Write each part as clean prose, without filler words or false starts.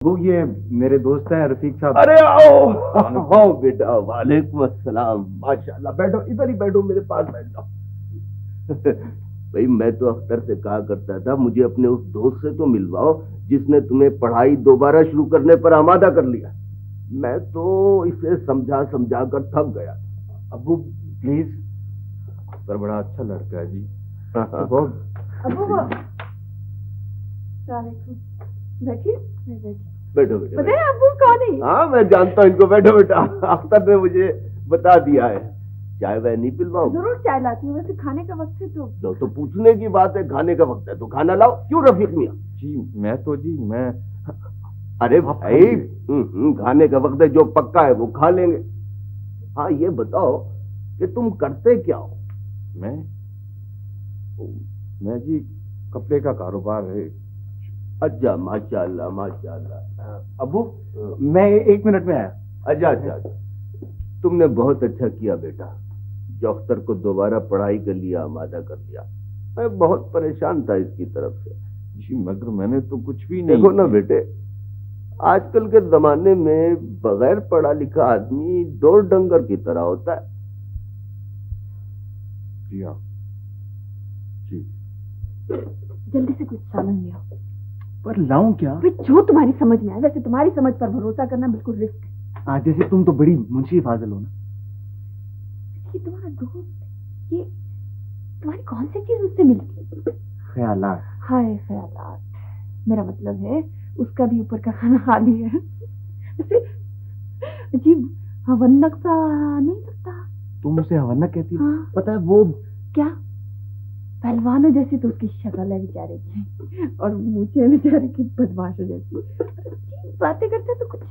वो ये मेरे दोस्त हैं रफीक साहब। अरे आओ आओ बेटा। वालेकुम अस्सलाम। माशाल्लाह, बैठो, इधर ही बैठो, मेरे पास बैठ जाओ। भाई मैं तो अख्तर से कहा करता था मुझे अपने उस दोस्त से तो मिलवाओ जिसने तुम्हें पढ़ाई दोबारा शुरू करने पर आमादा कर लिया। मैं तो इसे समझा समझा कर थक गया। अबू प्लीज, अख्तर बड़ा अच्छा लड़का है जी। तो बहुत अबू बैठिए। बैठो बेटा। पता है अबू कौन है? हाँ मैं जानता हूँ इनको। बैठो बेटा, अख्तर ने मुझे बता दिया है। चाय वह नहीं पिलवाओ? जरूर चाय लाती हूँ, वैसे खाने का वक्त है तो। तो पूछने की बात है, खाने का वक्त है तो खाना लाओ। क्यों रफीक मियां? जी मैं अरे भाई, खाने का वक्त है, जो पक्का है वो खा लेंगे। हाँ ये बताओ कि तुम करते क्या हो? मैं जी कपड़े का कारोबार है। अच्छा, माशाल्लाह माशाल्लाह। अबू मैं 1 मिनट में आया। अच्छा, तुमने बहुत अच्छा किया बेटा जो अख्तर को दोबारा पढ़ाई के लिए आमादा कर दिया। मैं बहुत परेशान था इसकी तरफ से। जी मगर मैंने तो कुछ भी नहीं। देखो ना बेटे, आजकल के जमाने में बगैर पढ़ा लिखा आदमी दो डंगर की तरह होता है। जी हाँ जी। जल्दी से कुछ सालन ले आओ। पर लाऊं क्या? जो तुम्हारी समझ में आए। वैसे तुम्हारी समझ पर भरोसा करना बिल्कुल रिस्क है। जैसे तुम तो बड़ी मुंशी फाजिल हो ना। ये तुम्हारा दोस्त, ये तुम्हारी कौन सी चीज उससे मिलती? ख्यालात। हाय ख्यालात, मेरा मतलब है उसका भी ऊपर का खाना खाली है। वैसे अजीब हवन्नक सा नहीं लगता? तुम उसे हवन्नक कहती हो? हाँ। पता है वो क्या पहलवानों जैसी तो उसकी शक्ल है बेचारे की, और मुझे बेचारे की बदमाशों जैसी। बातें करते तो कुछ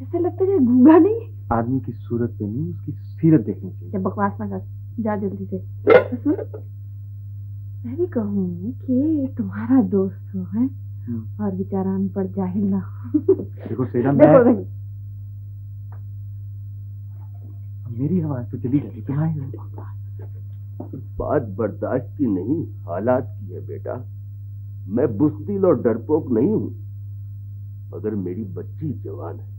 ऐसा लगता है गूंगा नहीं। आदमी की सूरत पे नहीं, उसकी सीरत देखनी चाहिए। जब बकवास ना कर, जा जल्दी से। सुन, मैं भी कहूँ कि तुम्हारा दोस्त हो है और बेचारा अनपढ़ जाहिल ना हो। देखो सेजन, मेरी आवाज तो चली जाती, तुम्हारी बात बर्दाश्त की नहीं, हालात की है बेटा। मैं बुज़दिल और डरपोक नहीं हूं, मगर मेरी बच्ची जवान है।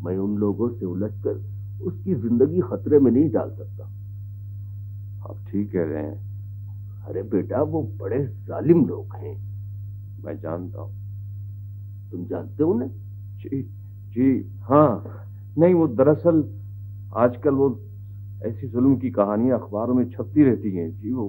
मैं उन लोगों से उलझकर उसकी जिंदगी खतरे में नहीं डाल सकता। आप ठीक कह रहे हैं। अरे बेटा, वो बड़े जालिम लोग हैं। मैं जानता हूँ। तुम जानते हो ना? जी हाँ। नहीं, वो दरअसल आजकल वो ऐसी जुल्म की कहानियां अखबारों में छपती रहती हैं जी। वो